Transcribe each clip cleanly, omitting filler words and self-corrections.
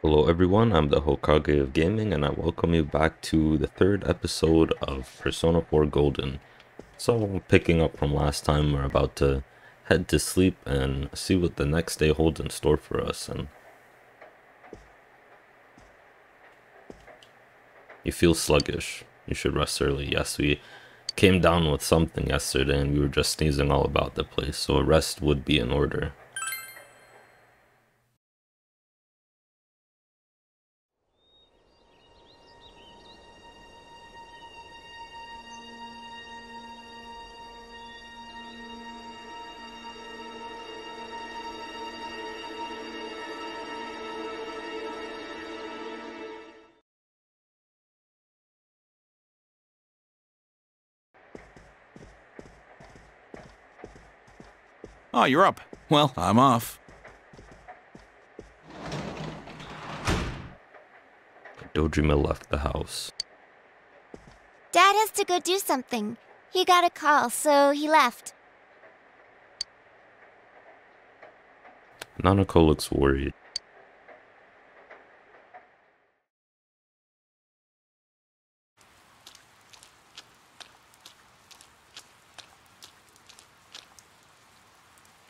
Hello everyone, I'm the Hokage of Gaming and I welcome you back to the third episode of Persona 4 Golden. So, picking up from last time, we're about to head to sleep and see what the next day holds in store for us. And you feel sluggish, you should rest early. Yes, we came down with something yesterday and we were just sneezing all about the place, so a rest would be in order. Oh, you're up. Well, I'm off. Dojima left the house. Dad has to go do something. He got a call, so he left. Nanako looks worried.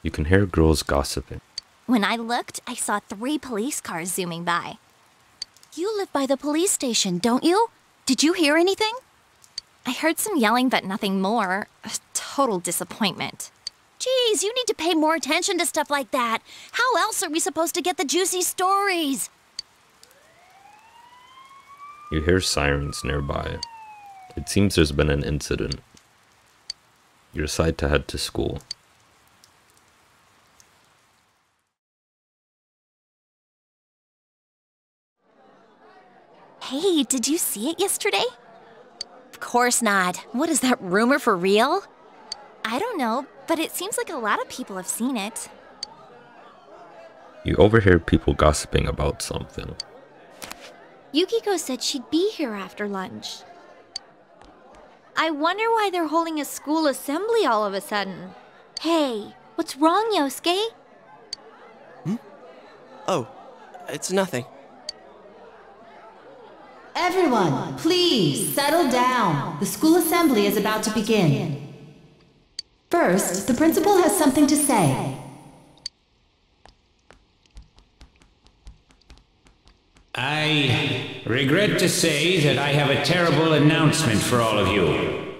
You can hear girls gossiping. When I looked, I saw 3 police cars zooming by. You live by the police station, don't you? Did you hear anything? I heard some yelling, but nothing more. A total disappointment. Geez, you need to pay more attention to stuff like that. How else are we supposed to get the juicy stories? You hear sirens nearby. It seems there's been an incident. You decide to head to school. Hey, did you see it yesterday? Of course not. What is that rumor for real? I don't know, but it seems like a lot of people have seen it. You overhear people gossiping about something. Yukiko said she'd be here after lunch. I wonder why they're holding a school assembly all of a sudden. Hey, what's wrong, Yosuke? Oh, it's nothing. Everyone, please settle down. The school assembly is about to begin. First, the principal has something to say. I regret to say that I have a terrible announcement for all of you.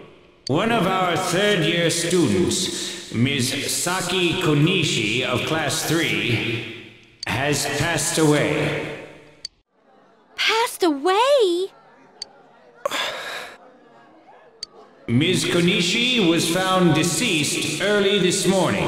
One of our third-year students, Ms. Saki Konishi of Class 3, has passed away. Passed away? Ms. Konishi was found deceased early this morning.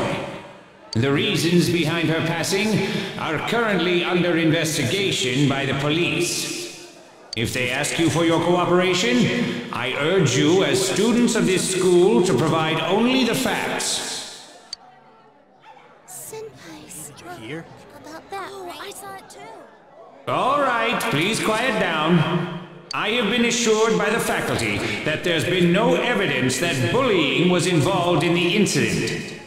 The reasons behind her passing are currently under investigation by the police. If they ask you for your cooperation, I urge you as students of this school to provide only the facts. Senpai's Here? about that. Oh, I saw it too. All right, please quiet down. I have been assured by the faculty that there's been no evidence that bullying was involved in the incident.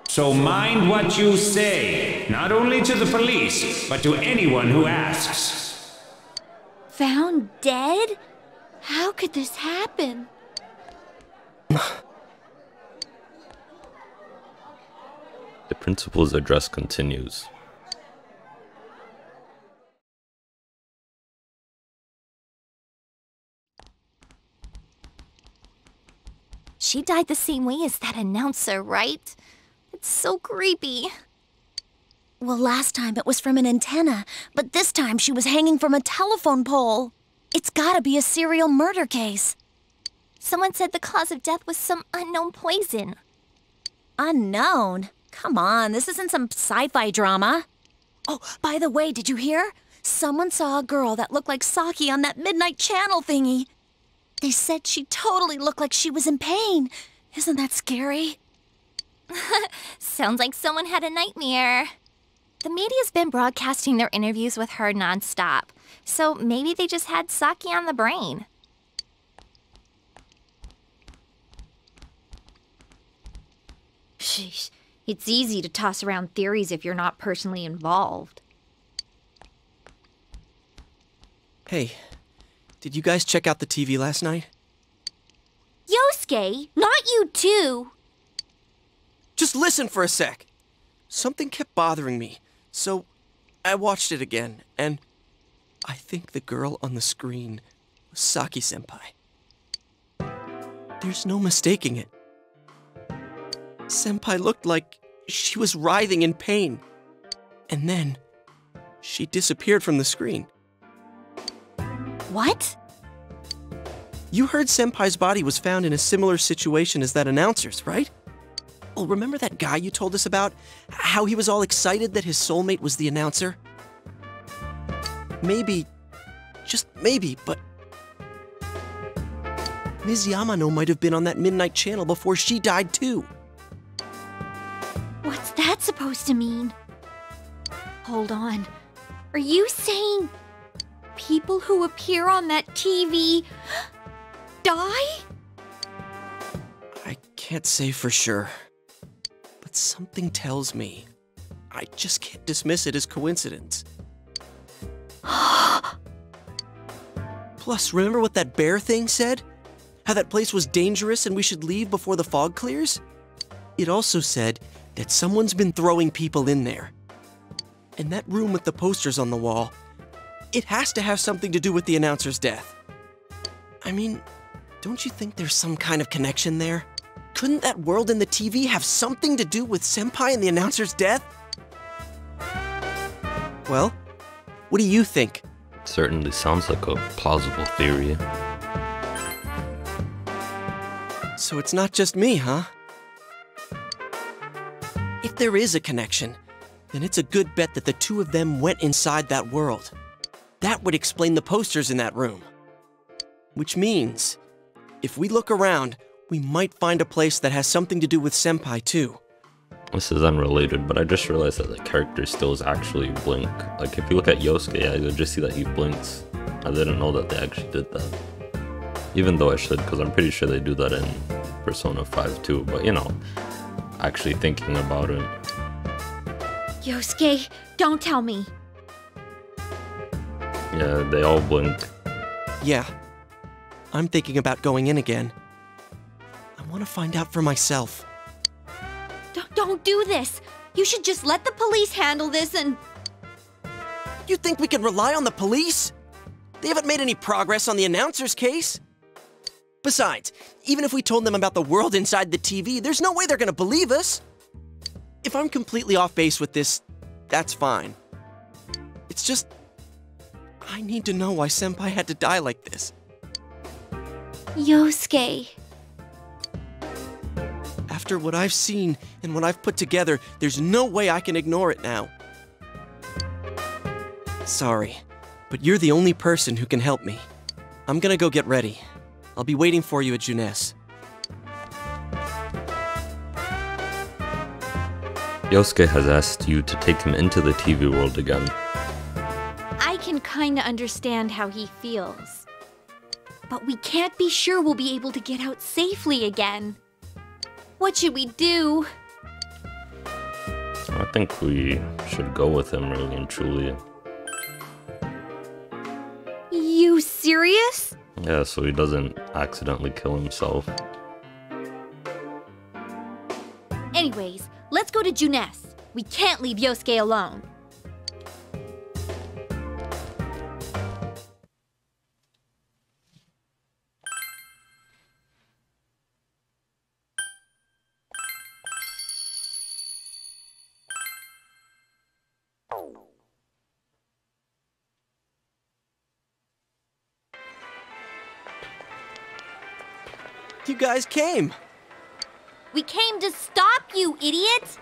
So mind what you say, not only to the police, but to anyone who asks. Found dead? How could this happen? The principal's address continues. She died the same way as that announcer, right? It's so creepy. Well, last time it was from an antenna, but this time she was hanging from a telephone pole. It's gotta be a serial murder case. Someone said the cause of death was some unknown poison. Unknown? Come on, this isn't some sci-fi drama. Oh, by the way, did you hear? Someone saw a girl that looked like Saki on that Midnight Channel thingy. They said she totally looked like she was in pain. Isn't that scary? Sounds like someone had a nightmare. The media's been broadcasting their interviews with her nonstop, so maybe they just had Saki on the brain. Sheesh, it's easy to toss around theories if you're not personally involved. Hey, did you guys check out the TV last night? Yosuke, not you too. Just listen for a sec. Something kept bothering me, so I watched it again, and I think the girl on the screen was Saki-senpai. There's no mistaking it. Senpai looked like she was writhing in pain. And then, she disappeared from the screen. What? You heard Senpai's body was found in a similar situation as that announcer's, right? Well, remember that guy you told us about? How he was all excited that his soulmate was the announcer? Maybe, just maybe, but Ms. Yamano might have been on that midnight channel before she died too. What's that supposed to mean? Hold on. Are you saying people who appear on that TV die? I can't say for sure, but something tells me I just can't dismiss it as coincidence. Plus, remember what that bear thing said? How that place was dangerous and we should leave before the fog clears? It also said that someone's been throwing people in there. And that room with the posters on the wall, it has to have something to do with the announcer's death. I mean, don't you think there's some kind of connection there? Couldn't that world in the TV have something to do with Senpai and the announcer's death? Well, what do you think? Certainly sounds like a plausible theory. So it's not just me, huh? If there is a connection, then it's a good bet that the two of them went inside that world. That would explain the posters in that room. Which means, if we look around, we might find a place that has something to do with Senpai too. This is unrelated, but I just realized that the character stills actually blink. Like, if you look at Yosuke, yeah, you'll just see that he blinks. I didn't know that they actually did that. Even though I should, because I'm pretty sure they do that in Persona 5 too, but you know, actually thinking about it. Yosuke, don't tell me. Yeah, they all blink. Yeah, I'm thinking about going in again. I want to find out for myself. Don't do this. You should just let the police handle this and... You think we can rely on the police? They haven't made any progress on the announcer's case. Besides, even if we told them about the world inside the TV, there's no way they're gonna believe us. If I'm completely off base with this, that's fine. It's just, I need to know why Senpai had to die like this. Yosuke. After what I've seen and what I've put together, there's no way I can ignore it now. Sorry, but you're the only person who can help me. I'm gonna go get ready. I'll be waiting for you at Juness. Yosuke has asked you to take him into the TV world again. I can kinda understand how he feels. But we can't be sure we'll be able to get out safely again. What should we do? I think we should go with him, really and truly. You serious? Yeah, so he doesn't accidentally kill himself. Anyways, let's go to Juness. We can't leave Yosuke alone. You guys came! We came to stop you, idiot!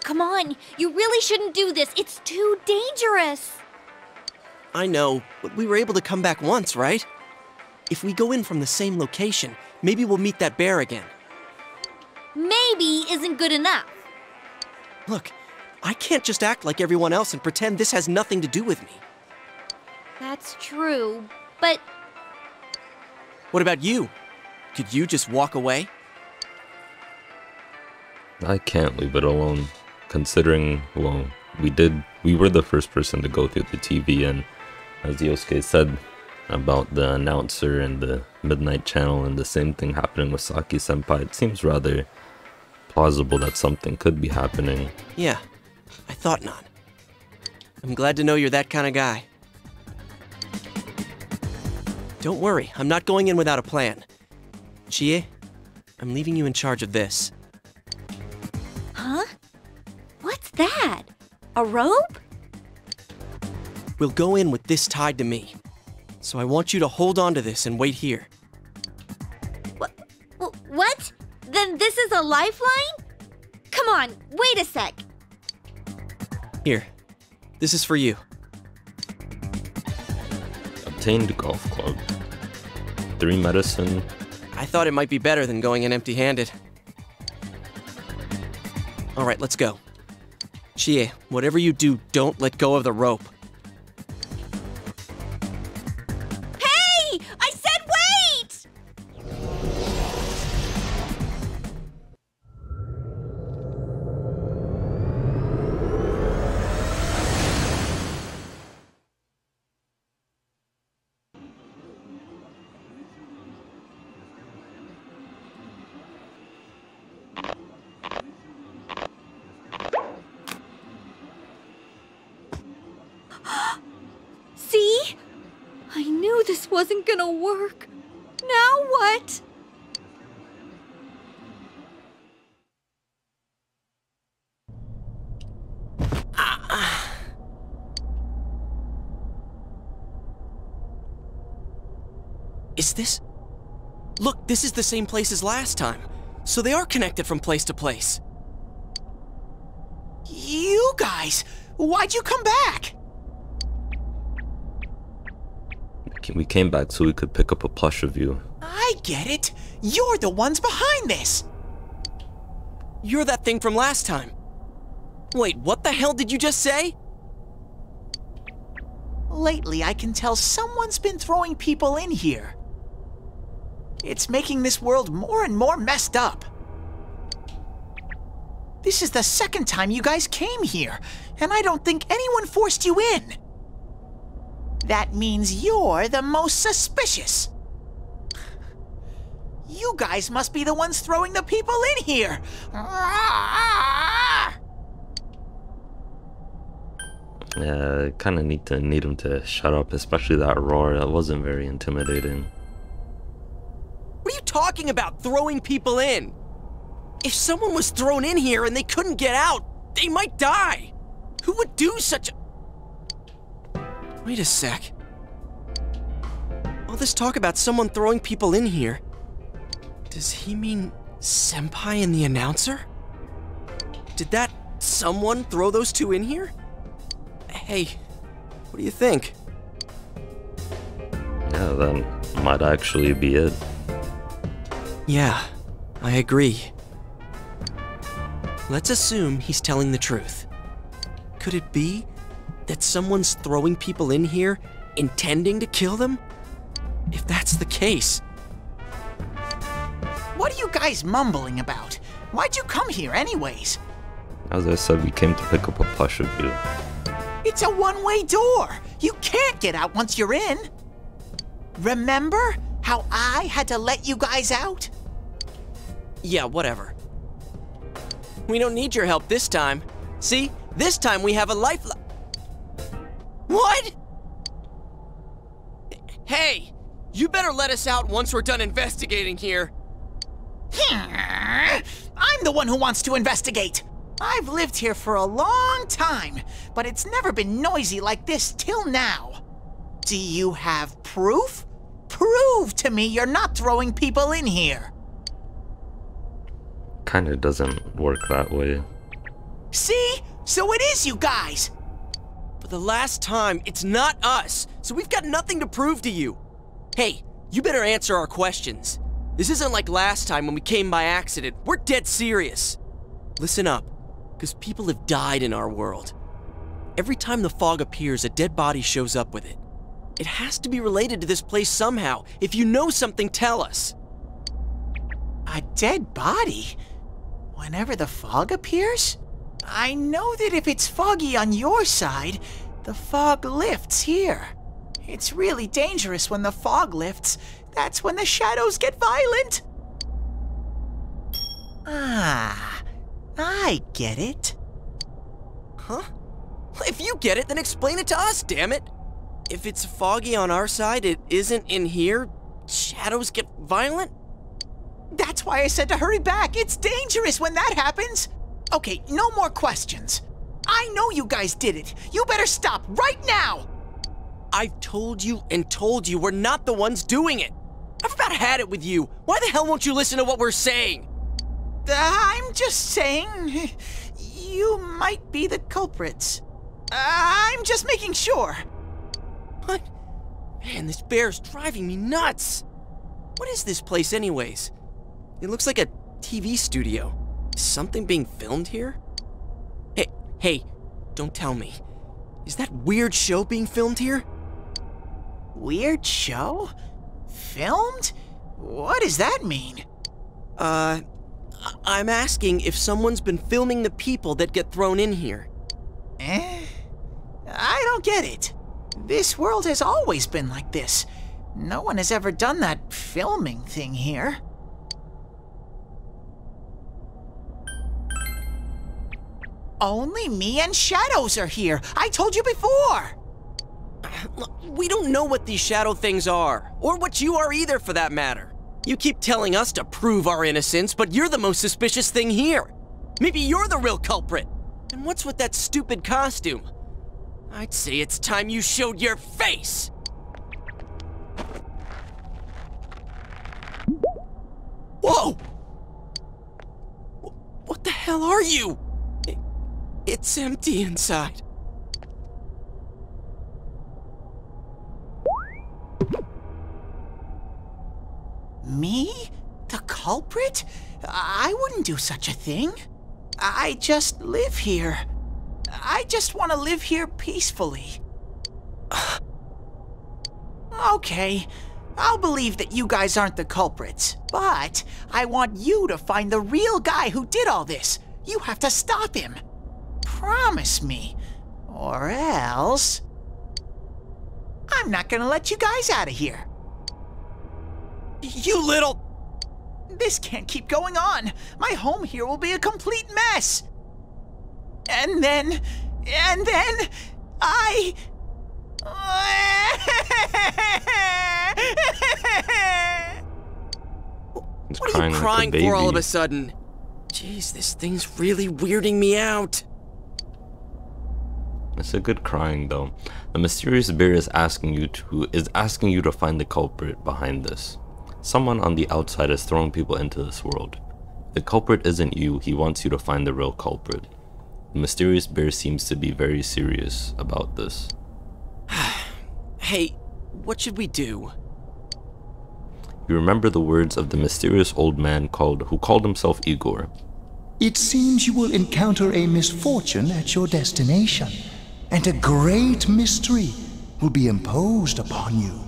Come on, you really shouldn't do this. It's too dangerous. I know, but we were able to come back once, right? If we go in from the same location, maybe we'll meet that bear again. Maybe isn't good enough. Look, I can't just act like everyone else and pretend this has nothing to do with me. That's true, but... What about you? Could you just walk away? I can't leave it alone, considering, well, we were the first person to go through the TV, and as Yosuke said, about the announcer and the midnight channel and the same thing happening with Saki-senpai, it seems rather plausible that something could be happening. Yeah, I thought not. I'm glad to know you're that kind of guy. Don't worry, I'm not going in without a plan. Chie, I'm leaving you in charge of this. Huh? What's that? A rope? We'll go in with this tied to me. So I want you to hold on to this and wait here. What? Then this is a lifeline? Come on, wait a sec. Here, this is for you. Obtained golf club. 3 medicine. I thought it might be better than going in empty-handed. All right, let's go. Chie, whatever you do, don't let go of the rope. Hey! I said wait! See? I knew this wasn't gonna work. Now what? Is this? Look, this is the same place as last time. So they are connected from place to place. You guys, why'd you come back? We came back so we could pick up a plush of you. I get it. You're the ones behind this. You're that thing from last time. Wait, what the hell did you just say? Lately, I can tell someone's been throwing people in here. It's making this world more and more messed up. This is the second time you guys came here, and I don't think anyone forced you in. That means you're the most suspicious. You guys must be the ones throwing the people in here. Yeah, I kind of need him to shut up, especially that roar. That wasn't very intimidating. What are you talking about, throwing people in? If someone was thrown in here and they couldn't get out, they might die. Who would do such a... Wait a sec. All this talk about someone throwing people in here. Does he mean Senpai and the announcer? Did that someone throw those two in here? Hey, what do you think? Yeah, that might actually be it. Yeah, I agree. Let's assume he's telling the truth. Could it be that someone's throwing people in here intending to kill them? If that's the case... What are you guys mumbling about? Why'd you come here anyways? As I said, we came to pick up a plush of you. It's a one-way door. You can't get out once you're in. Remember how I had to let you guys out? Yeah, whatever. We don't need your help this time. See? This time we have a lifeline. What? Hey! You better let us out once we're done investigating here. I'm the one who wants to investigate. I've lived here for a long time, but it's never been noisy like this till now. Do you have proof? Prove to me you're not throwing people in here. Kinda doesn't work that way. See? So it is you guys. For the last time, it's not us, so we've got nothing to prove to you. Hey, you better answer our questions. This isn't like last time when we came by accident. We're dead serious. Listen up, because people have died in our world. Every time the fog appears, a dead body shows up with it. It has to be related to this place somehow. If you know something, tell us. A dead body? Whenever the fog appears? I know that if it's foggy on your side, the fog lifts here. It's really dangerous when the fog lifts. That's when the shadows get violent. Ah, I get it. Huh? If you get it, then explain it to us, damn it! If it's foggy on our side, it isn't in here, shadows get violent? That's why I said to hurry back. It's dangerous when that happens. Okay, no more questions. I know you guys did it. You better stop right now. I've told you and told you we're not the ones doing it. I've about had it with you. Why the hell won't you listen to what we're saying? I'm just saying, you might be the culprits. I'm just making sure. What? Man, this bear's driving me nuts. What is this place anyways? It looks like a TV studio. Is something being filmed here? Hey, don't tell me. Is that weird show being filmed here? Weird show? Filmed? What does that mean? I'm asking if someone's been filming the people that get thrown in here. I don't get it. This world has always been like this. No one has ever done that filming thing here. Only me and Shadows are here. I told you before. Look, we don't know what these shadow things are, or what you are either for that matter. You keep telling us to prove our innocence, but you're the most suspicious thing here. Maybe you're the real culprit. And what's with that stupid costume? I'd say it's time you showed your face! Whoa! What the hell are you? It's empty inside. Me? The culprit? I wouldn't do such a thing. I just live here. I just want to live here peacefully. Okay, I'll believe that you guys aren't the culprits, but I want you to find the real guy who did all this. You have to stop him. Promise me, or else I'm not gonna let you guys out of here. You little... This can't keep going on. My home here will be a complete mess. And then I... What are you crying for all of a sudden? Jeez, this thing's really weirding me out. It's a good crying though. The mysterious bear is asking you to find the culprit behind this. Someone on the outside is throwing people into this world. If the culprit isn't you, he wants you to find the real culprit. The mysterious bear seems to be very serious about this. Hey, what should we do? You remember the words of the mysterious old man who called himself Igor. It seems you will encounter a misfortune at your destination, and a great mystery will be imposed upon you.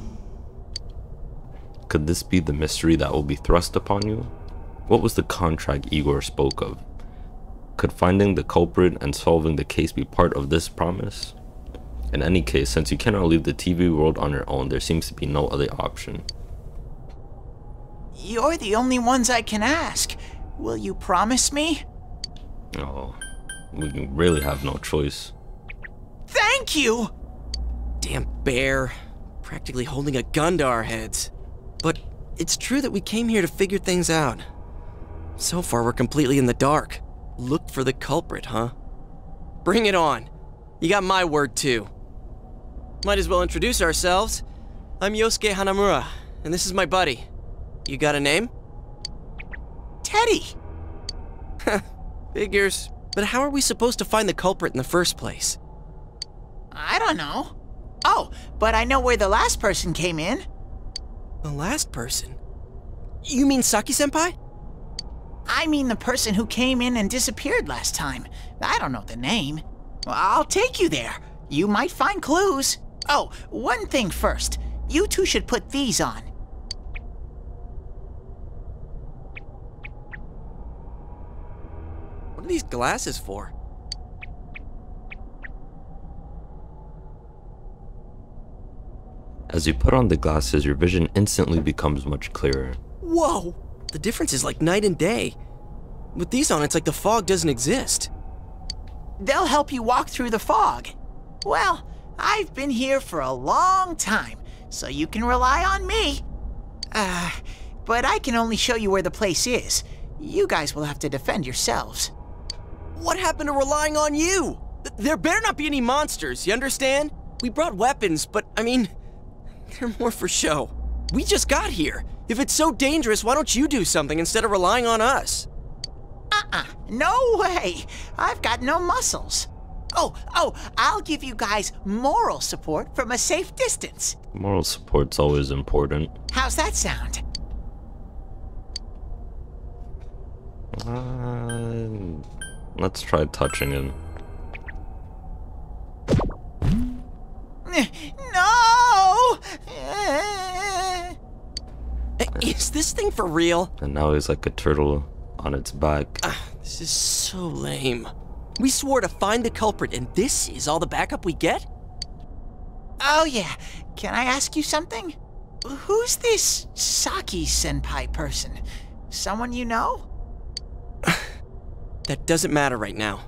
Could this be the mystery that will be thrust upon you? What was the contract Igor spoke of? Could finding the culprit and solving the case be part of this promise? In any case, since you cannot leave the TV world on your own, there seems to be no other option. You're the only ones I can ask. Will you promise me? Oh, we really have no choice. Thank you! Damn bear. Practically holding a gun to our heads. But it's true that we came here to figure things out. So far, we're completely in the dark. Look for the culprit, huh? Bring it on. You got my word, too. Might as well introduce ourselves. I'm Yosuke Hanamura, and this is my buddy. You got a name? Teddy! Figures. But how are we supposed to find the culprit in the first place? I don't know. Oh, but I know where the last person came in. The last person? You mean Saki-senpai? I mean the person who came in and disappeared last time. I don't know the name. Well, I'll take you there. You might find clues. Oh, one thing first. You two should put these on. What are these glasses for? As you put on the glasses, your vision instantly becomes much clearer. Whoa! The difference is like night and day. With these on, it's like the fog doesn't exist. They'll help you walk through the fog. Well, I've been here for a long time, so you can rely on me. But I can only show you where the place is. You guys will have to defend yourselves. What happened to relying on you? There better not be any monsters, you understand? We brought weapons, but I mean, they're more for show. We just got here. If it's so dangerous, why don't you do something instead of relying on us? No way. I've got no muscles. Oh, I'll give you guys moral support from a safe distance. Moral support's always important. How's that sound? Let's try touching him. No! Is this thing for real? And now he's like a turtle on its back. This is so lame. We swore to find the culprit, and this is all the backup we get? Oh yeah, can I ask you something? Who's this Saki-senpai person? Someone you know? That doesn't matter right now.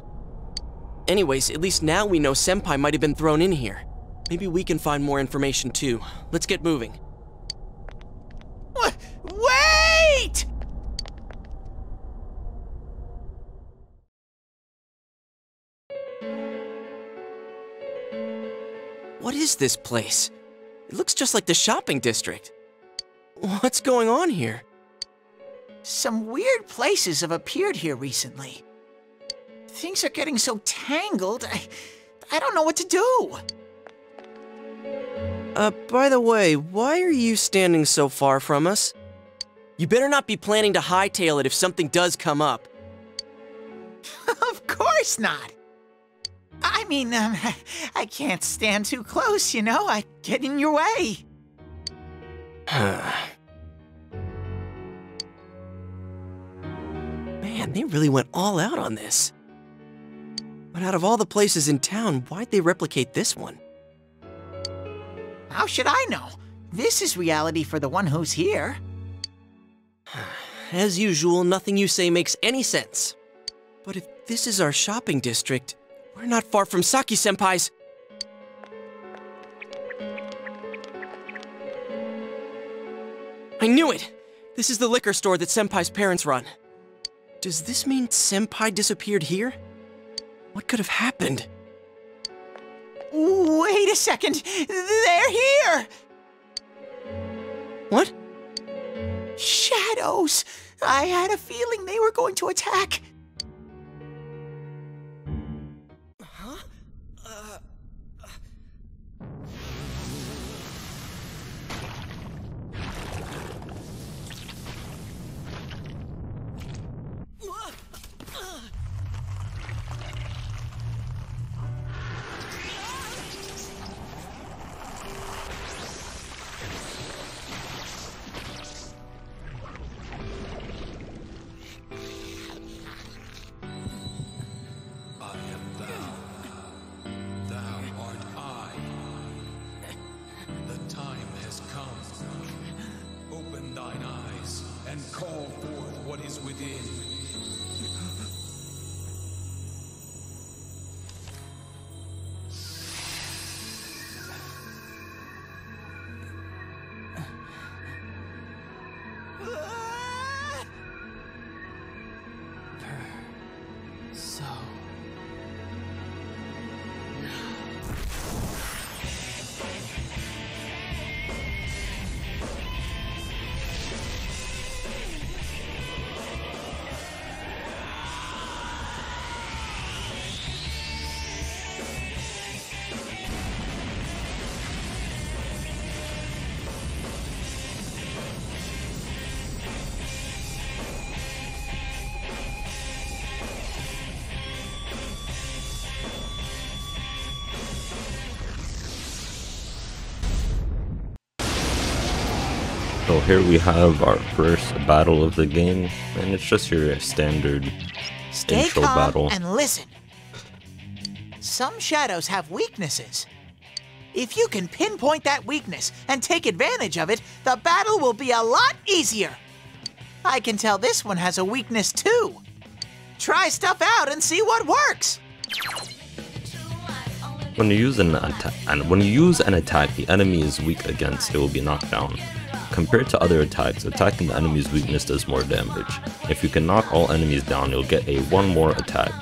Anyways, at least now we know Senpai might have been thrown in here. Maybe we can find more information too. Let's get moving. Wait! What is this place? It looks just like the shopping district. What's going on here? Some weird places have appeared here recently. Things are getting so tangled, I don't know what to do. By the way, why are you standing so far from us? You better not be planning to hightail it if something does come up. Of course not. I mean, I can't stand too close, you know? I get in your way. Man, they really went all out on this. But out of all the places in town, why'd they replicate this one? How should I know? This is reality for the one who's here. As usual, nothing you say makes any sense. But if this is our shopping district, we're not far from Saki-senpai's. I knew it! This is the liquor store that Senpai's parents run. Does this mean Senpai disappeared here? What could have happened? Wait a second! They're here! What? Shadows! I had a feeling they were going to attack. Huh? Call forth what is within. So here we have our first battle of the game, and it's just your standard Stay intro calm battle. and listen. Some shadows have weaknesses. If you can pinpoint that weakness and take advantage of it, the battle will be a lot easier. I can tell this one has a weakness too. Try stuff out and see what works. When you use an attack the enemy is weak against, it will be knocked down. Compared to other attacks, attacking the enemy's weakness does more damage. If you can knock all enemies down, you'll get a 1 more attack.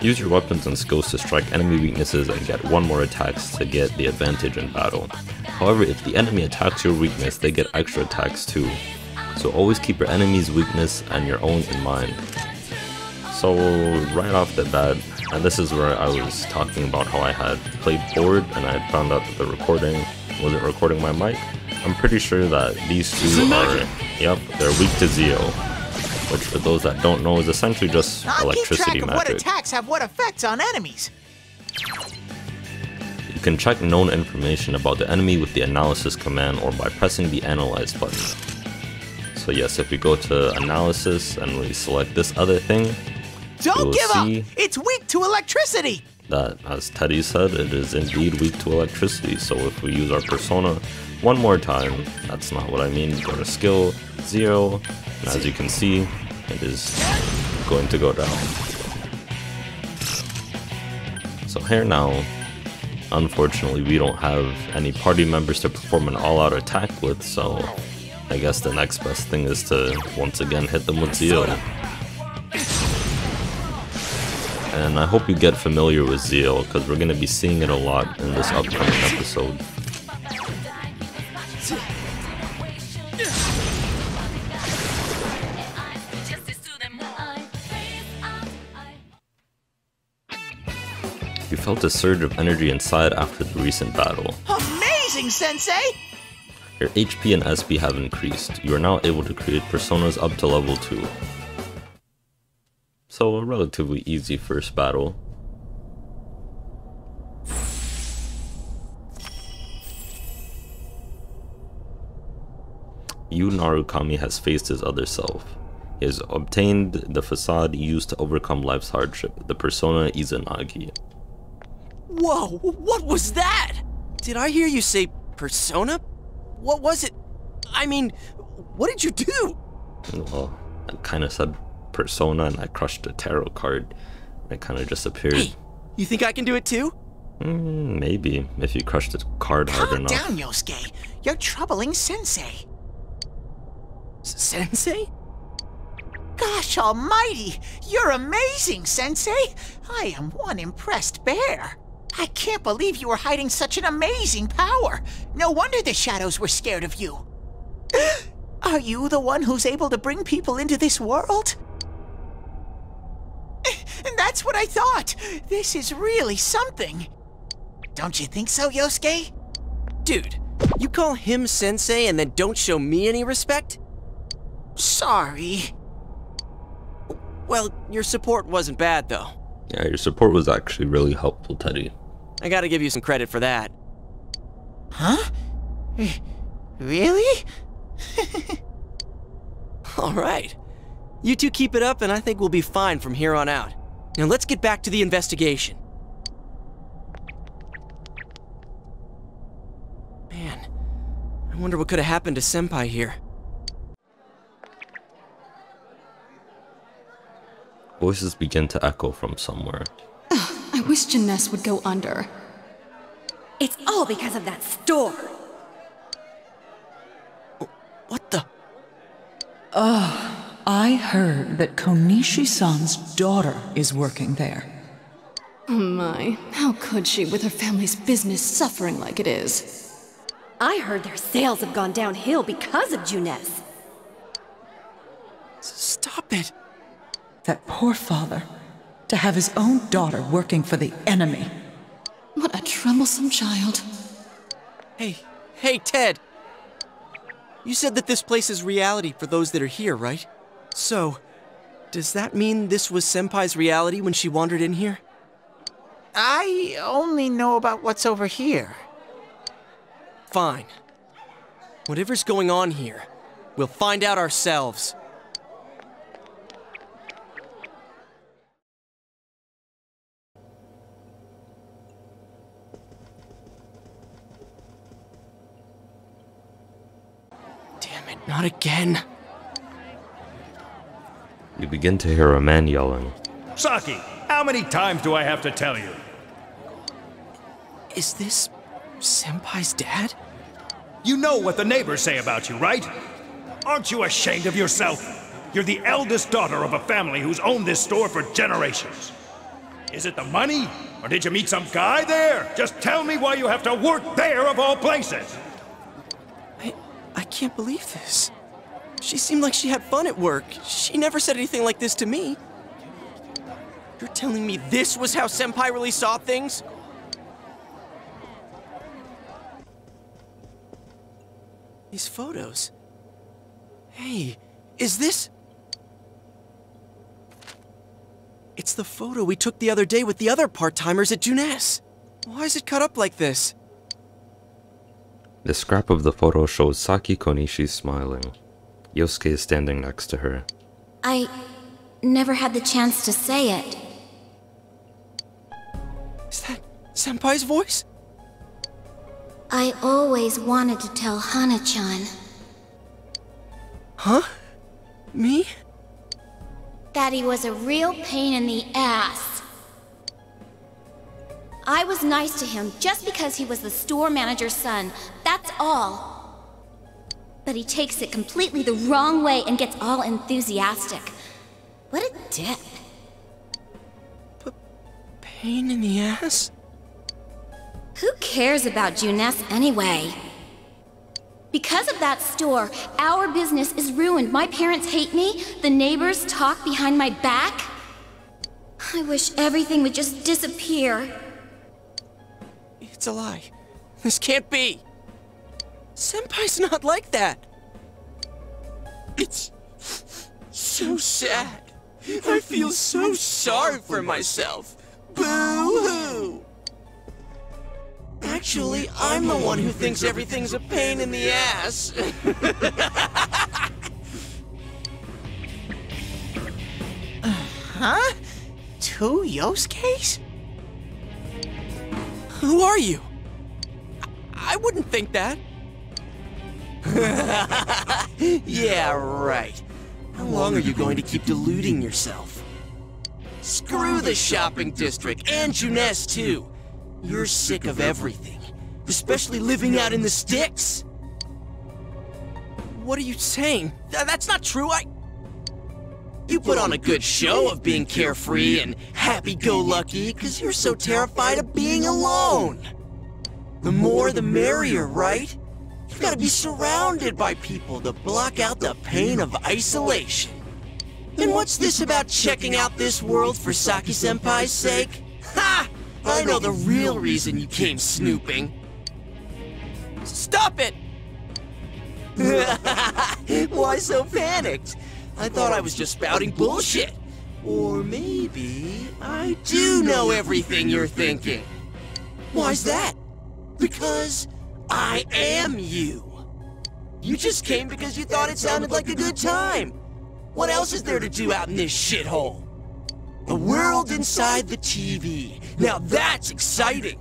Use your weapons and skills to strike enemy weaknesses and get 1 more attacks to get the advantage in battle. However, if the enemy attacks your weakness, they get extra attacks too. So always keep your enemy's weakness and your own in mind. So right off the bat, and this is where I was talking about how I had played bored and I had found out that the recording wasn't recording my mic. I'm pretty sure that these two are, yep, they're weak to Zeo, which for those that don't know is essentially just electricity magic. Keep track of what attacks have what effects on enemies. You can check known information about the enemy with the analysis command or by pressing the analyze button. So yes, if we go to analysis and we select this other thing, don't give up! It's weak to electricity! That, as Teddy said, it is indeed weak to electricity. So if we use our persona one more time, that's not what I mean, go to skill, 0, and as you can see, it is going to go down. So here now, unfortunately we don't have any party members to perform an all-out attack with, so I guess the next best thing is to once again hit them with Zeo. And I hope you get familiar with Zeo, because we're going to be seeing it a lot in this upcoming episode. You felt a surge of energy inside after the recent battle. Amazing, Sensei! Your HP and SP have increased. You are now able to create personas up to level 2. So a relatively easy first battle. Yu Narukami has faced his other self. He has obtained the facade used to overcome life's hardship, the persona Izanagi. Whoa, what was that? Did I hear you say persona? What was it? I mean, what did you do? Well, I kind of said persona and I crushed a tarot card. It kind of just appeared. Hey, you think I can do it too? Maybe, if you crushed the card hard enough. Calm down, Yosuke. You're troubling Sensei. Sensei? Gosh almighty! You're amazing, Sensei! I am one impressed bear. I can't believe you were hiding such an amazing power. No wonder the shadows were scared of you. Are you the one who's able to bring people into this world? That's what I thought. This is really something. Don't you think so, Yosuke? Dude, you call him Sensei and then don't show me any respect? Sorry. Well, your support wasn't bad, though. Yeah, your support was actually really helpful, Teddy. I gotta give you some credit for that. Huh? Really? Alright. You two keep it up and I think we'll be fine from here on out. Now let's get back to the investigation. Man, I wonder what could have happened to Senpai here. Voices begin to echo from somewhere. I wish Jeunesse would go under. It's all because of that store. What the? I heard that Konishi-san's daughter is working there. Oh my, how could she with her family's business suffering like it is? I heard their sales have gone downhill because of Jeunesse. Stop it. That poor father. To have his own daughter working for the enemy. What a troublesome child. Hey, Ted! You said that this place is reality for those that are here, right? So, does that mean this was Senpai's reality when she wandered in here? I only know about what's over here. Fine. Whatever's going on here, we'll find out ourselves. Not again. You begin to hear a man yelling. Saki, how many times do I have to tell you? Is this Senpai's dad? You know what the neighbors say about you, right? Aren't you ashamed of yourself? You're the eldest daughter of a family who's owned this store for generations. Is it the money? Or did you meet some guy there? Just tell me why you have to work there of all places. I can't believe this. She seemed like she had fun at work. She never said anything like this to me. You're telling me this was how Senpai really saw things? These photos. Hey, is this... It's the photo we took the other day with the other part-timers at Junes. Why is it cut up like this? The scrap of the photo shows Saki Konishi smiling. Yosuke is standing next to her. I never had the chance to say it. Is that Senpai's voice? I always wanted to tell Hana-chan. Huh? Me? That he was a real pain in the ass. I was nice to him just because he was the store manager's son. That's all. But he takes it completely the wrong way and gets all enthusiastic. What a dip. Pain in the ass? Who cares about Junes anyway? Because of that store, our business is ruined. My parents hate me. The neighbors talk behind my back. I wish everything would just disappear. It's a lie. This can't be. Senpai's not like that. It's so sad. I feel so sorry for myself. Boo-hoo! Actually, I'm the one who thinks everything's a pain in the ass. Huh? Two Yosuke's? Who are you? I wouldn't think that. Yeah, right. How long are you going to keep deluding yourself? Screw the shopping district and Junes too. You're sick of everything, especially living out in the sticks. What are you saying? That's not true. You put on a good show of being carefree and happy-go-lucky because you're so terrified of being alone. The more the merrier, right? You've got to be surrounded by people to block out the pain of isolation. And what's this about checking out this world for Saki-senpai's sake? Ha! I know the real reason you came snooping. Stop it! Why so panicked? I thought I was just spouting bullshit. Or maybe I do know everything you're thinking. Why's that? Because I am you. You just came because you thought it sounded like a good time. What else is there to do out in this shithole? The world inside the TV. Now that's exciting.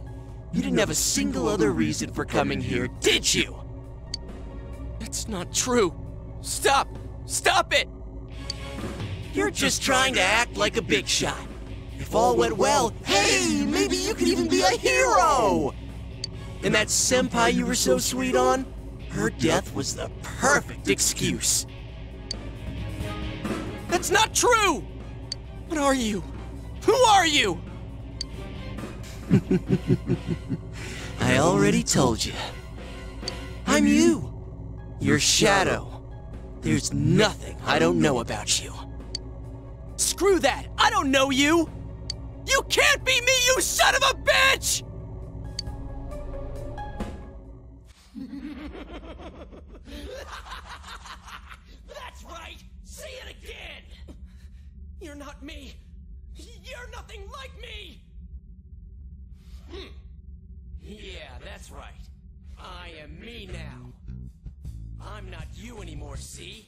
You didn't have a single other reason for coming here, did you? That's not true. Stop! Stop it! You're just trying to act like a big shot. If all went well, hey, maybe you could even be a hero! And that senpai you were so sweet on? Her death was the perfect excuse. That's not true! What are you? Who are you? I already told you. I'm you. Your shadow. There's nothing I don't know about you. Screw that! I don't know you! You can't be me, you son of a bitch! That's right! Say it again! You're not me! You're nothing like me! Yeah, that's right. I am me now. I'm not you anymore, see?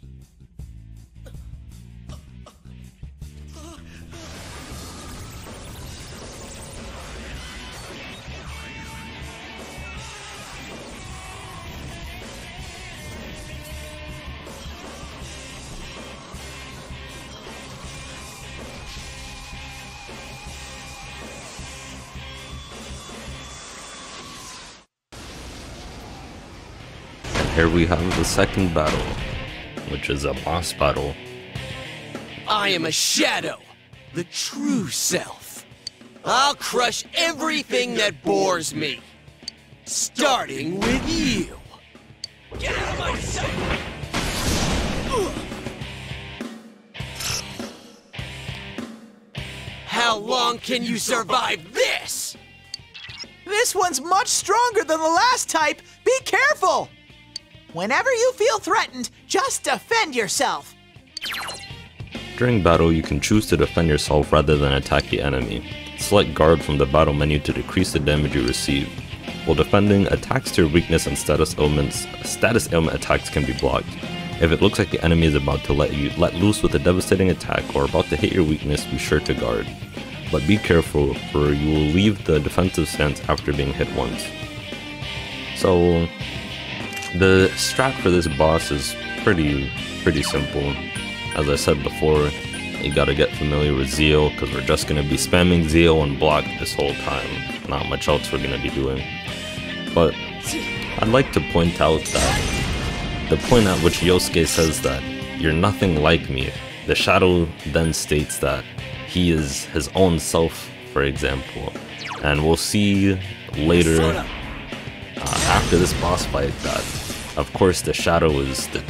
here we have the second battle, which is a boss battle. I am a shadow, the true self. I'll crush everything that bores me, starting with you. Get out of my sight! How long can you survive this? This one's much stronger than the last type. Be careful! Whenever you feel threatened, just defend yourself. During battle, you can choose to defend yourself rather than attack the enemy. Select guard from the battle menu to decrease the damage you receive. While defending, attacks to your weakness and status ailment attacks can be blocked. If it looks like the enemy is about to let loose with a devastating attack or about to hit your weakness, be sure to guard. But be careful, for you will leave the defensive stance after being hit once. So, the strat for this boss is pretty simple. As I said before, you gotta get familiar with Zeo, because we're just gonna be spamming Zeo and block this whole time. Not much else we're gonna be doing. But I'd like to point out that the point at which Yosuke says that you're nothing like me, the shadow then states that he is his own self, for example. And we'll see later, after this boss fight, that of course the shadow is the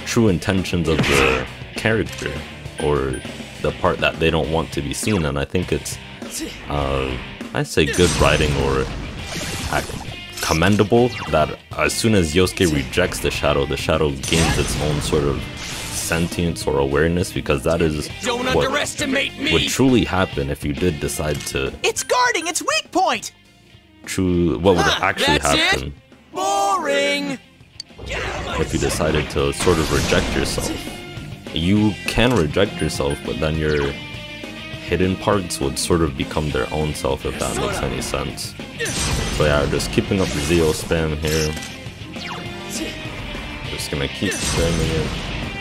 true intentions of the character, or the part that they don't want to be seen. And I think it's I'd say good writing, or commendable, that as soon as Yosuke rejects the shadow gains its own sort of sentience or awareness, because that is what would truly happen if you did decide to... It's guarding its weak point! What would actually happen? Boring! If you decided to sort of reject yourself. You can reject yourself, but then your hidden parts would sort of become their own self, if that makes any sense. So yeah, just keeping up the Zeo spam here. Just gonna keep spamming it.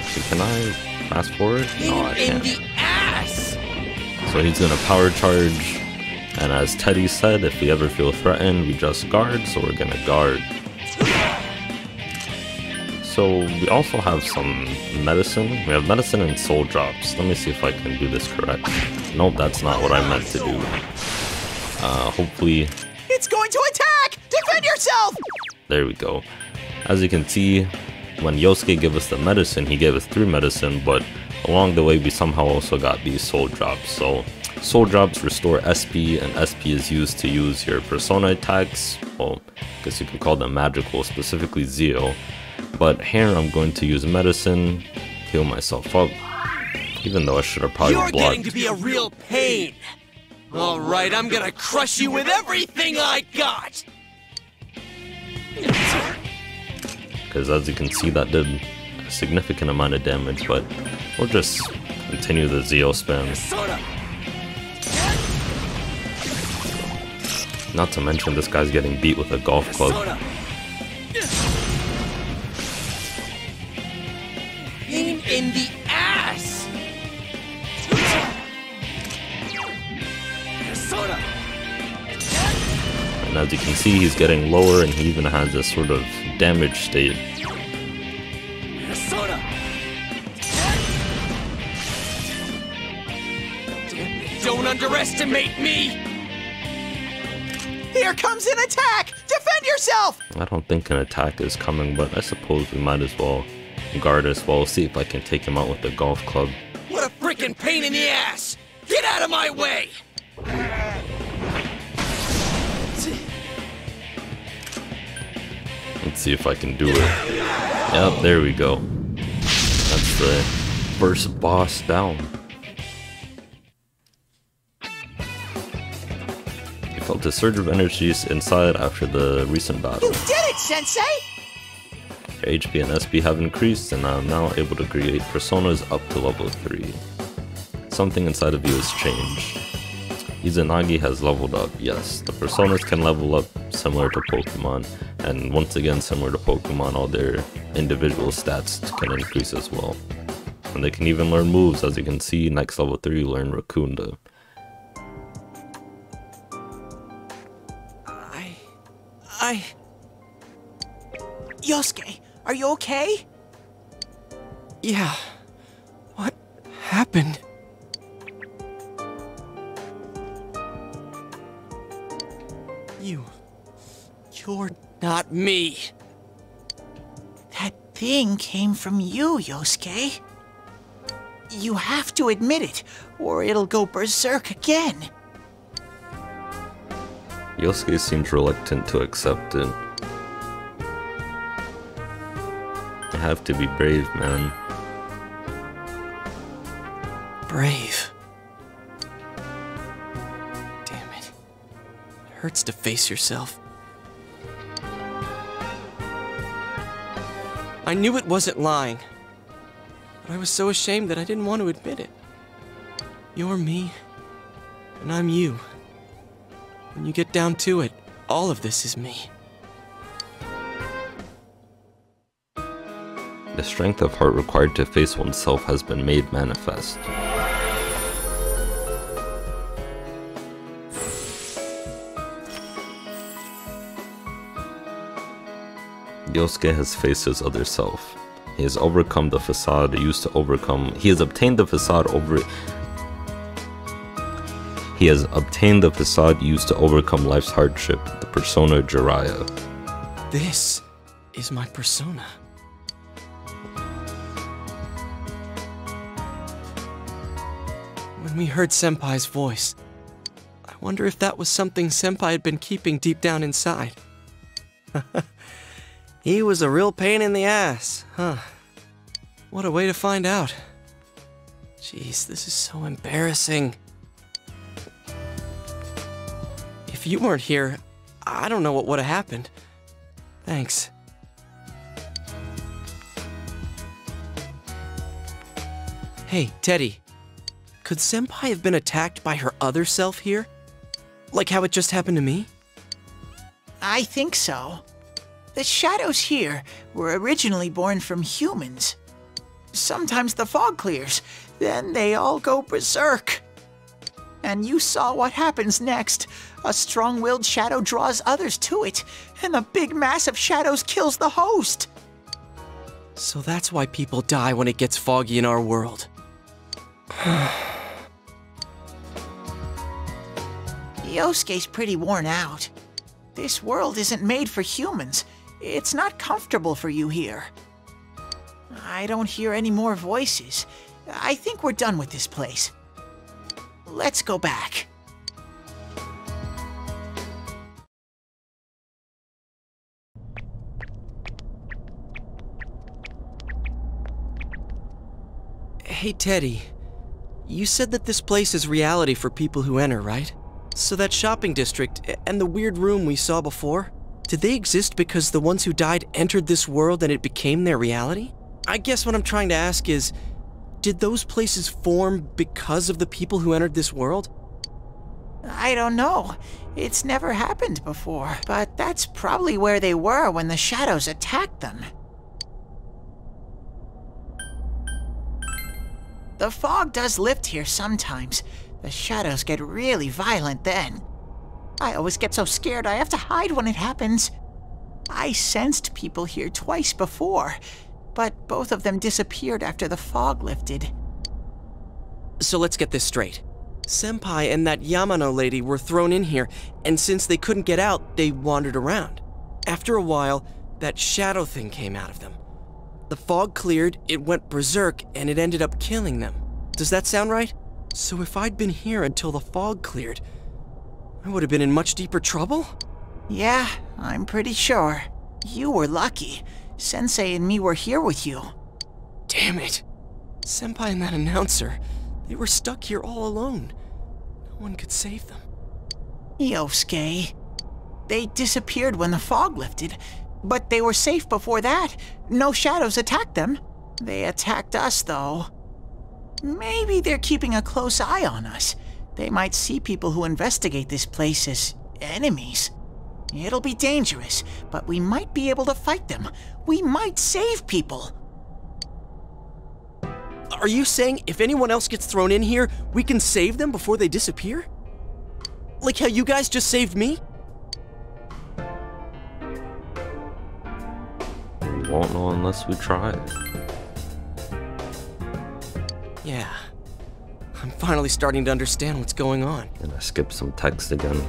So can I fast forward? No, I can't. So he's gonna power charge, and as Teddy said, if we ever feel threatened, we just guard, so we're gonna guard. So we also have some medicine. We have medicine and soul drops. Let me see if I can do this correct. Nope, that's not what I meant to do. Hopefully... It's going to attack! Defend yourself! There we go. As you can see, when Yosuke gave us the medicine, he gave us 3 medicine, but along the way we somehow also got these soul drops. So soul drops restore SP, and SP is used to use your persona attacks. Well, I guess you could call them magical, specifically Zeo. But here I'm going to use medicine, heal myself up, even though I should have probably blocked. You're getting to be a real pain. Alright, I'm gonna crush you with everything I got! Because as you can see, that did a significant amount of damage, but we'll just continue the Zeo spam. Not to mention, this guy's getting beat with a golf club. Pain in the ass! And as you can see, he's getting lower, and he even has this sort of damage state. Don't underestimate me! Here comes an attack! Defend yourself! I don't think an attack is coming, but I suppose we might as well guard as well. See if I can take him out with the golf club. What a freaking pain in the ass! Get out of my way! Let's see if I can do it. Yep, there we go. That's the first boss down. You felt a surge of energies inside after the recent battle. You did it, Sensei! Your HP and SP have increased, and I'm now able to create personas up to level 3. Something inside of you has changed. Izanagi has leveled up, yes. The personas can level up similar to Pokemon, and once again similar to Pokemon, all their individual stats can increase as well. And they can even learn moves, as you can see. Next level 3 you learn Rakunda. Yosuke, are you okay? Yeah. What happened? You're not me. That thing came from you, Yosuke. You have to admit it, or it'll go berserk again. Yosuke seems reluctant to accept it. I have to be brave, man. Brave. Damn it. It hurts to face yourself. I knew it wasn't lying, but I was so ashamed that I didn't want to admit it. You're me, and I'm you. When you get down to it, all of this is me. The strength of heart required to face oneself has been made manifest. Yosuke has faced his other self. He has overcome the facade used to overcome. He has obtained the facade used to overcome life's hardship, the persona Jiraiya. This is my persona. When we heard Senpai's voice, I wonder if that was something Senpai had been keeping deep down inside. He was a real pain in the ass, huh? What a way to find out. Jeez, this is so embarrassing. If you weren't here, I don't know what would have happened. Thanks. Hey, Teddy. Could Senpai have been attacked by her other self here? Like how it just happened to me? I think so. The shadows here were originally born from humans. Sometimes the fog clears, then they all go berserk. And you saw what happens next. A strong-willed shadow draws others to it, and the big mass of shadows kills the host. So that's why people die when it gets foggy in our world. Yosuke's pretty worn out. This world isn't made for humans. It's not comfortable for you here. I don't hear any more voices. I think we're done with this place. Let's go back. Hey, Teddy. You said that this place is reality for people who enter, right? So that shopping district and the weird room we saw before, did they exist because the ones who died entered this world and it became their reality? I guess what I'm trying to ask is, did those places form because of the people who entered this world? I don't know. It's never happened before, but that's probably where they were when the shadows attacked them. The fog does lift here sometimes. The shadows get really violent then. I always get so scared I have to hide when it happens. I sensed people here twice before, but both of them disappeared after the fog lifted. So let's get this straight. Senpai and that Yamano lady were thrown in here, and since they couldn't get out, they wandered around. After a while, that shadow thing came out of them. The fog cleared, it went berserk, and it ended up killing them. Does that sound right? So if I'd been here until the fog cleared, I would have been in much deeper trouble? Yeah, I'm pretty sure. You were lucky. Sensei and me were here with you. Damn it. Senpai and that announcer, they were stuck here all alone. No one could save them. Yosuke. They disappeared when the fog lifted, but they were safe before that. No shadows attacked them. They attacked us, though. Maybe they're keeping a close eye on us. They might see people who investigate this place as enemies. It'll be dangerous, but we might be able to fight them. We might save people. Are you saying if anyone else gets thrown in here, we can save them before they disappear? Like how you guys just saved me? won't know unless we try. Yeah. I'm finally starting to understand what's going on. And I skipped some text again.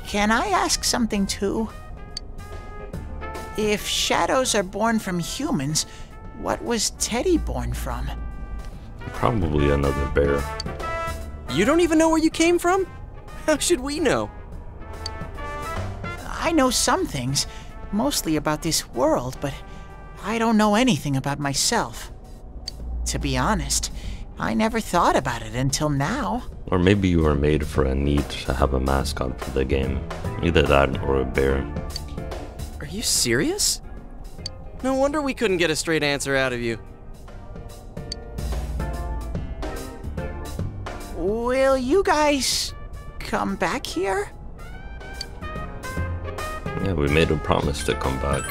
Can I ask something too? If shadows are born from humans, what was Teddy born from? Probably another bear. You don't even know where you came from? How should we know? I know some things, mostly about this world, but I don't know anything about myself. To be honest, I never thought about it until now. Or maybe you were made for a need to have a mascot for the game. Either that or a bear. Are you serious? No wonder we couldn't get a straight answer out of you. Will you guys come back here? Yeah, we made a promise to come back.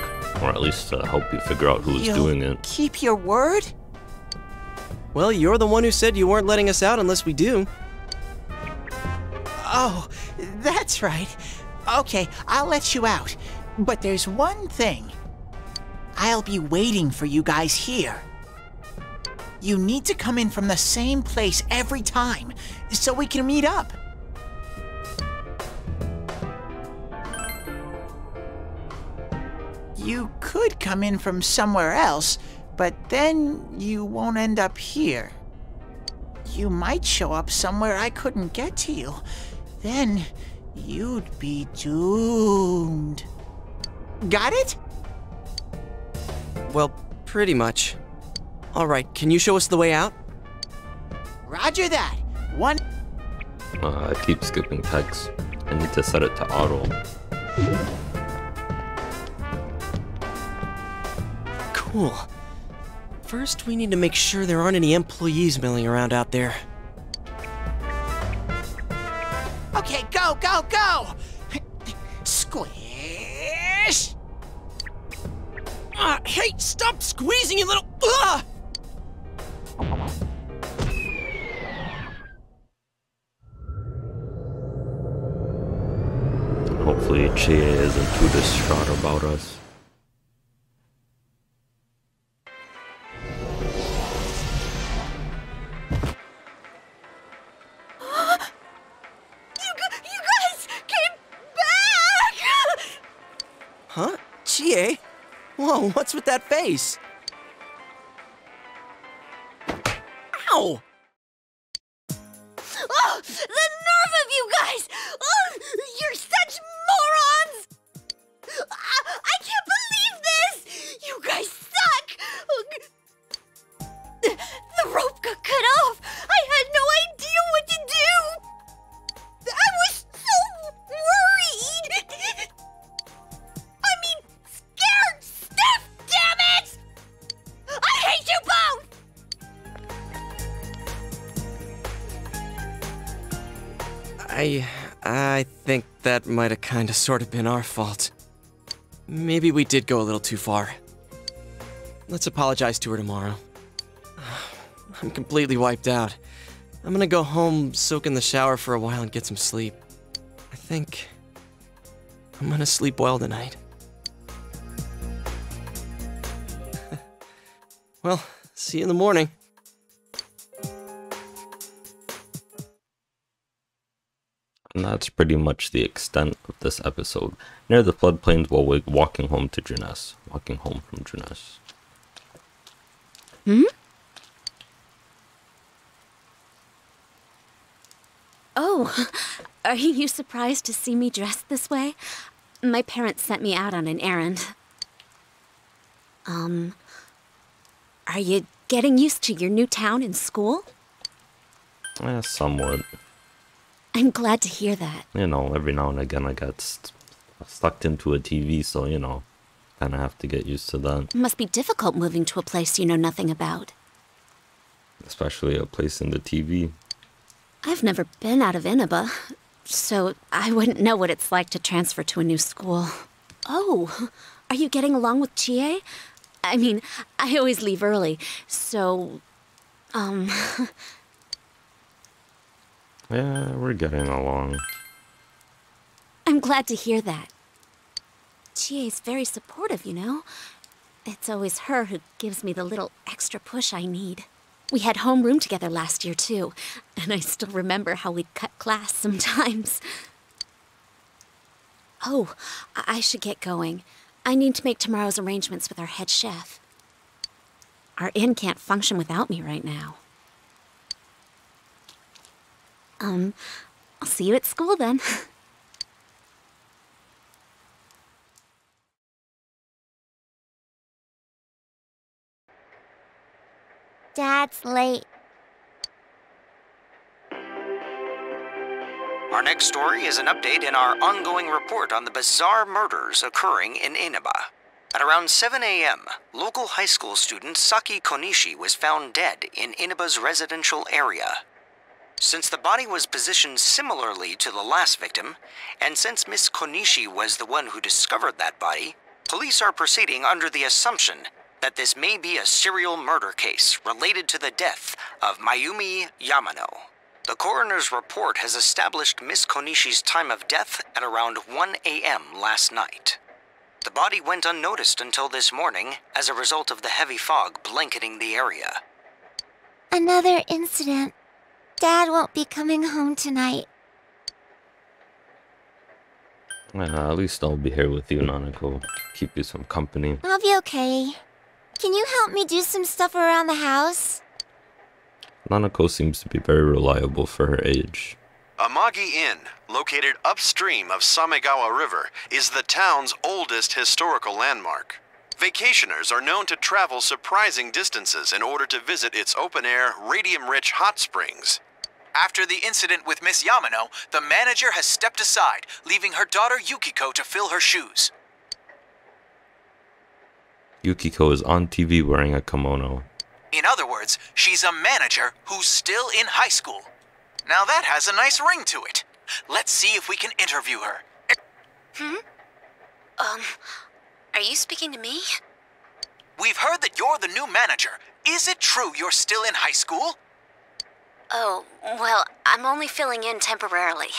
Or at least to help you figure out who's doing it. Keep your word? Well, you're the one who said you weren't letting us out unless we do. Oh, that's right. Okay, I'll let you out. But there's one thing. I'll be waiting for you guys here. You need to come in from the same place every time, so we can meet up. You could come in from somewhere else, but then you won't end up here. You might show up somewhere I couldn't get to you. Then you'd be doomed. Got it? Well, pretty much. All right, can you show us the way out? Roger that. One. I keep skipping text. I need to set it to auto. Cool. First, we need to make sure there aren't any employees milling around out there. Okay, go, go, go! Squish! Hey, stop squeezing, you little... Hopefully Chie isn't too distraught about us. You guys came back! Huh? Chie? Whoa, what's with that face? Ow! Oh, the nerve of you guys! Oh, you're such morons! I can't believe this! You guys suck! The rope got cut off! I had no idea what to do! I was so worried! I mean, scared stiff, damn it! I hate you both! I think that might have kind of sort of been our fault. Maybe we did go a little too far. Let's apologize to her tomorrow. I'm completely wiped out. I'm gonna go home, soak in the shower for a while, and get some sleep. I think I'm gonna sleep well tonight. Well, see you in the morning. And that's pretty much the extent of this episode. Near the floodplains while we're walking home to Juness. Walking home from Juness. Hmm? Oh, are you surprised to see me dressed this way? My parents sent me out on an errand. Are you getting used to your new town and school? Somewhat. I'm glad to hear that. You know, every now and again I get stuck into a TV, so, you know, kind of have to get used to that. It must be difficult moving to a place you know nothing about. Especially a place in the TV. I've never been out of Inaba, so I wouldn't know what it's like to transfer to a new school. Oh, are you getting along with Chie? I mean, I always leave early, so, Yeah, we're getting along. I I'm glad to hear that. GA's very supportive, you know. It's always her who gives me the little extra push I need. We had homeroom together last year, too, and I still remember how we'd cut class sometimes. Oh, I should get going. I need to make tomorrow's arrangements with our head chef. Our inn can't function without me right now. I'll see you at school then. Dad's late. Our next story is an update in our ongoing report on the bizarre murders occurring in Inaba. At around 7 a.m., local high school student Saki Konishi was found dead in Inaba's residential area. Since the body was positioned similarly to the last victim, and since Miss Konishi was the one who discovered that body, police are proceeding under the assumption that this may be a serial murder case related to the death of Mayumi Yamano. The coroner's report has established Miss Konishi's time of death at around 1 a.m. last night. The body went unnoticed until this morning as a result of the heavy fog blanketing the area. Another incident. Dad won't be coming home tonight. At least I'll be here with you, Nanako. Keep you some company. I'll be okay. Can you help me do some stuff around the house? Nanako seems to be very reliable for her age. Amagi Inn, located upstream of Samegawa River, is the town's oldest historical landmark. Vacationers are known to travel surprising distances in order to visit its open-air, radium-rich hot springs. After the incident with Miss Yamano, the manager has stepped aside, leaving her daughter Yukiko to fill her shoes. Yukiko is on TV wearing a kimono. In other words, she's a manager who's still in high school. Now that has a nice ring to it. Let's see if we can interview her. Are you speaking to me? We've heard that you're the new manager. Is it true you're still in high school? Oh, well, I'm only filling in temporarily.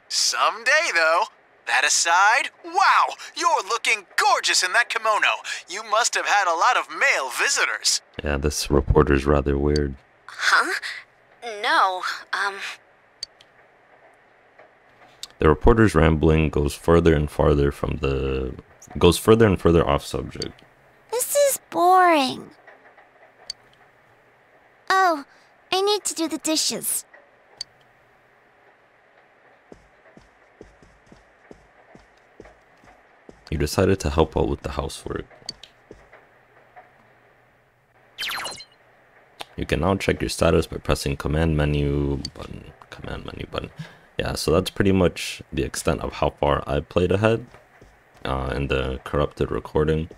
Someday, though. That aside, wow, you're looking gorgeous in that kimono. You must have had a lot of male visitors. Yeah, this reporter's rather weird. Huh? No, The reporter's rambling goes further and further off subject. This is boring. Oh, I need to do the dishes. You decided to help out with the housework. You can now check your status by pressing command menu button. Yeah, so that's pretty much the extent of how far I played ahead in the corrupted recording,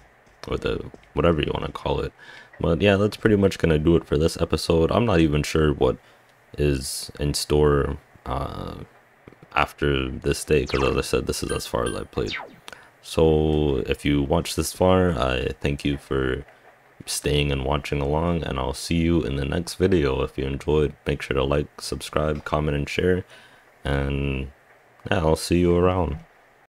or the whatever you want to call it. But yeah, that's pretty much gonna do it for this episode. I'm not even sure what is in store after this day, because as I said, this is as far as I played. So if you watched this far, I thank you for staying and watching along, and I'll see you in the next video. If you enjoyed, make sure to like, subscribe, comment, and share, and yeah, I'll see you around.